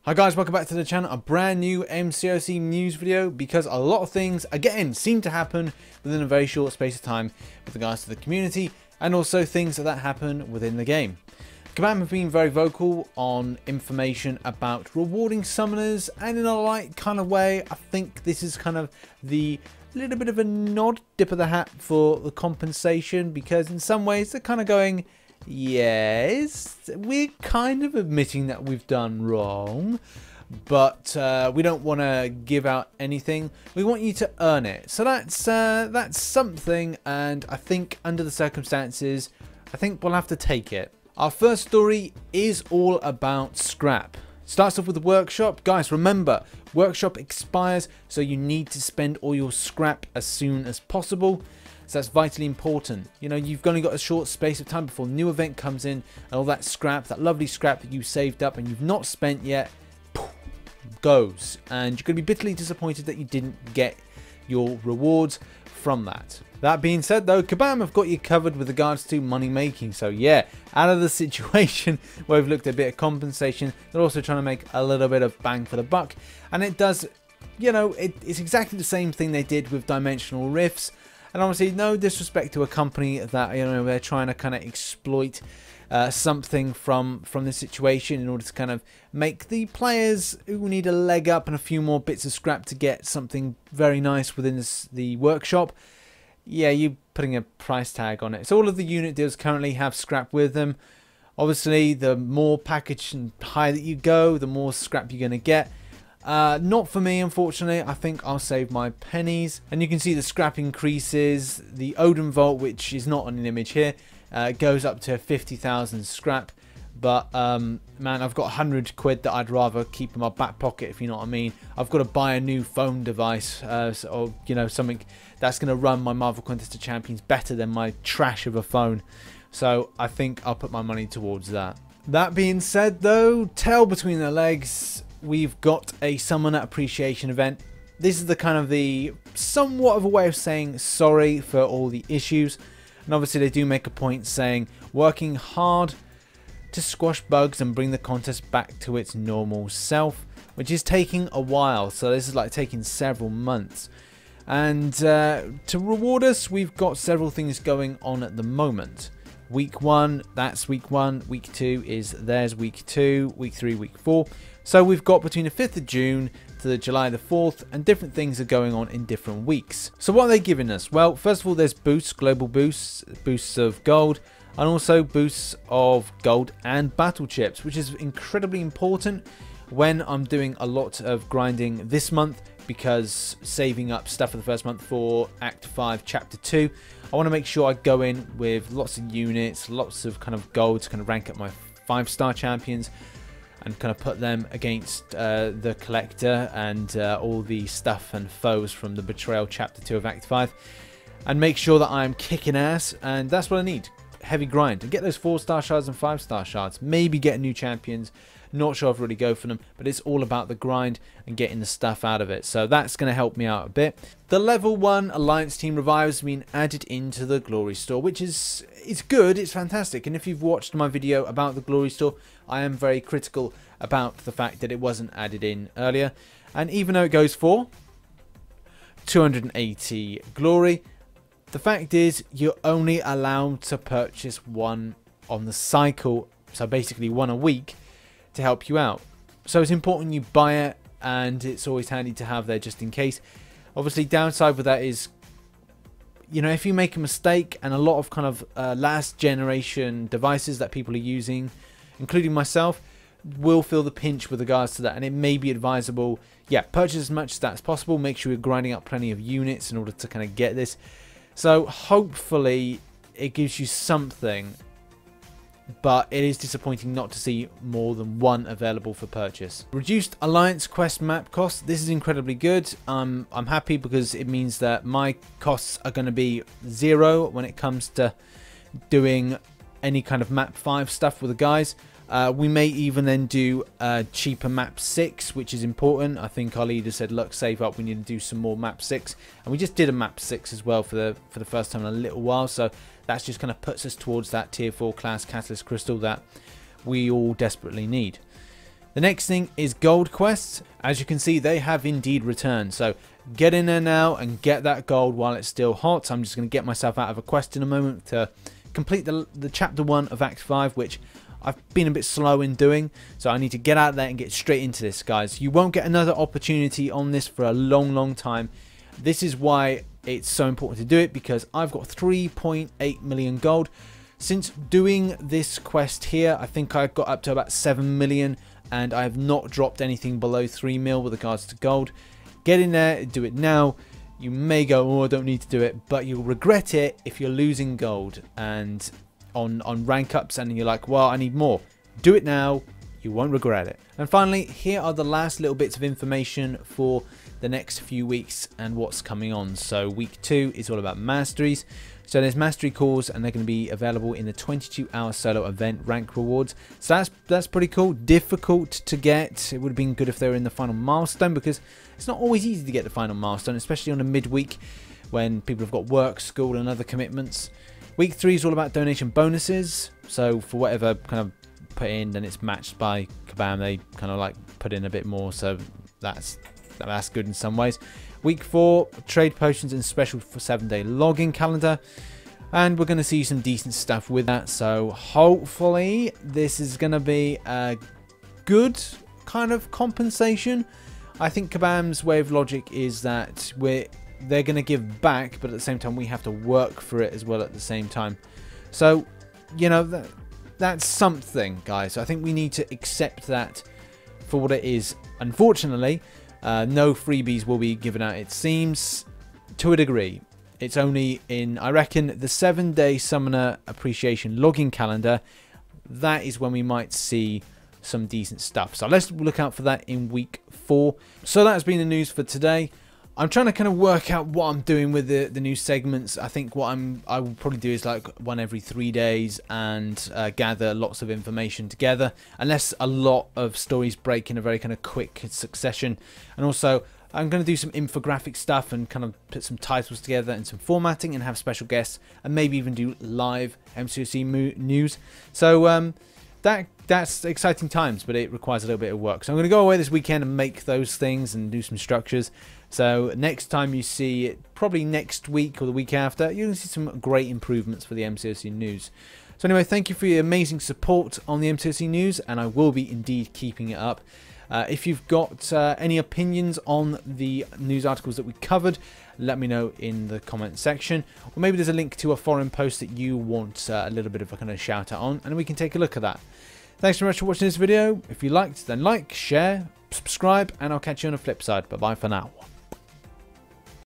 Hi guys, welcome back to the channel. A brand new MCOC news video because a lot of things again seem to happen within a very short space of time with regards to the community and also things that happen within the game. Kabam have been very vocal on information about rewarding summoners, and in a light kind of way, I think this is kind of the little bit of a nod, dip of the hat for the compensation, because in some ways they're kind of going, yes, we're kind of admitting that we've done wrong, but we don't want to give out anything. We want you to earn it. So that's something, and I think under the circumstances, I think we'll have to take it. Our first story is all about scrap. Starts off with the workshop. Guys, remember, workshop expires, so you need to spend all your scrap as soon as possible. So that's vitally important. You know, you've only got a short space of time before new event comes in, and all that scrap, that lovely scrap that you saved up and you've not spent yet, goes. And you're going to be bitterly disappointed that you didn't get your rewards from that. That being said though, Kabam have got you covered with regards to money making. So yeah, out of the situation where we've looked at a bit of compensation, they're also trying to make a little bit of bang for the buck. And it does, you know, it's exactly the same thing they did with Dimensional Rifts. And obviously, no disrespect to a company that, you know, they're trying to kind of exploit something from this situation in order to kind of make the players who need a leg up and a few more bits of scrap to get something very nice within the workshop. Yeah, you're putting a price tag on it. So all of the unit deals currently have scrap with them. Obviously, the more package and high that you go, the more scrap you're going to get. Not for me, unfortunately. I think I'll save my pennies. And you can see the scrap increases. The Odin Vault, which is not on an image here, goes up to 50,000 scrap. But, man, I've got 100 quid that I'd rather keep in my back pocket, if you know what I mean. I've got to buy a new phone device, or, you know, something that's going to run my Marvel Contest of Champions better than my trash of a phone. So I think I'll put my money towards that. That being said, though, tail between the legs, we've got a Summoner Appreciation event. This is the kind of the somewhat of a way of saying sorry for all the issues. And obviously they do make a point saying working hard to squash bugs and bring the contest back to its normal self, which is taking a while. So this is like taking several months. And to reward us, we've got several things going on at the moment. Week 1, that's week 1. Week 2 is there's week 2. Week 3, week 4. So we've got between the 5th of June to the July the 4th, and different things are going on in different weeks. So what are they giving us? Well, first of all, there's boosts, global boosts, boosts of gold, and also boosts of gold and battle chips, which is incredibly important when I'm doing a lot of grinding this month, because saving up stuff for the first month for Act 5 Chapter 2, I want to make sure I go in with lots of units, lots of kind of gold to kind of rank up my 5-star champions and kind of put them against the collector and all the stuff and foes from the Betrayal Chapter 2 of Act 5, and make sure that I'm kicking ass. And that's what I need. Heavy grind and get those 4-star shards and 5-star shards. Maybe get new champions. Not sure if I'd really go for them, but it's all about the grind and getting the stuff out of it. So that's going to help me out a bit. The level 1 Alliance Team Revives have been added into the Glory Store, which is good, it's fantastic. And if you've watched my video about the Glory Store, I am very critical about the fact that it wasn't added in earlier. And even though it goes for 280 glory, the fact is you're only allowed to purchase one on the cycle, so basically one a week, to help you out. So it's important you buy it, and it's always handy to have there just in case. Obviously, downside with that is, you know, if you make a mistake, and a lot of kind of last generation devices that people are using, including myself, will feel the pinch with regards to that, and it may be advisable, yeah, purchase as much as that's possible. Make sure you're grinding up plenty of units in order to kind of get this. So hopefully it gives you something, but it is disappointing not to see more than one available for purchase. Reduced Alliance Quest map costs. This is incredibly good. I'm happy because it means that my costs are going to be 0 when it comes to doing any kind of map 5 stuff with the guys. We may even then do cheaper map 6, which is important. I think our leader said, look, save up, we need to do some more map 6. And we just did a map 6 as well for the first time in a little while. So that's just kind of puts us towards that tier 4 class Catalyst Crystal that we all desperately need. The next thing is gold quests. As you can see, they have indeed returned. So get in there now and get that gold while it's still hot. I'm just going to get myself out of a quest in a moment to complete the chapter 1 of Act 5, which I've been a bit slow in doing. So I need to get out there and get straight into this, guys. You won't get another opportunity on this for a long time. This is why it's so important to do it, because I've got 3.8 million gold. Since doing this quest here, I think I've got up to about 7 million, and I have not dropped anything below 3 mil with regards to gold. Get in there, do it now. You may go, oh, I don't need to do it, but you'll regret it if you're losing gold and on rank ups and you're like, well, I need more. Do it now, you won't regret it. And finally, here are the last little bits of information for the next few weeks and what's coming on. So week 2 is all about masteries. So there's mastery calls, and they're going to be available in the 22-hour solo event rank rewards. So that's pretty cool. Difficult to get. It would have been good if they were in the final milestone, because it's not always easy to get the final milestone, especially on a midweek when people have got work, school and other commitments. Week 3 is all about donation bonuses. So for whatever kind of put in, then it's matched by Kabam. They kind of like put in a bit more, so that's good in some ways. Week 4, trade potions and special for 7-day login calendar, and we're going to see some decent stuff with that. So hopefully this is going to be a good kind of compensation. I think Kabam's way of logic is that they're going to give back, but at the same time we have to work for it as well at the same time. So, you know, that's something, guys. I think we need to accept that for what it is. Unfortunately, no freebies will be given out, it seems, to a degree. It's only in, I reckon, the 7-day Summoner Appreciation login calendar. That is when we might see some decent stuff. So let's look out for that in week 4. So that has been the news for today. I'm trying to kind of work out what I'm doing with the new segments. I think what I will probably do is like one every 3 days and gather lots of information together, unless a lot of stories break in a very kind of quick succession. And also I'm going to do some infographic stuff and kind of put some titles together and some formatting and have special guests and maybe even do live MCOC news. So that's exciting times, but it requires a little bit of work. So I'm going to go away this weekend and make those things and do some structures. So next time you see it, probably next week or the week after, you're going to see some great improvements for the MCOC news. So anyway, thank you for your amazing support on the MCOC news, and I will be indeed keeping it up. If you've got any opinions on the news articles that we covered, let me know in the comment section. Or maybe there's a link to a forum post that you want a little bit of a kind of shout out on, and we can take a look at that. Thanks very much for watching this video. If you liked, then like, share, subscribe, and I'll catch you on the flip side. Bye-bye for now.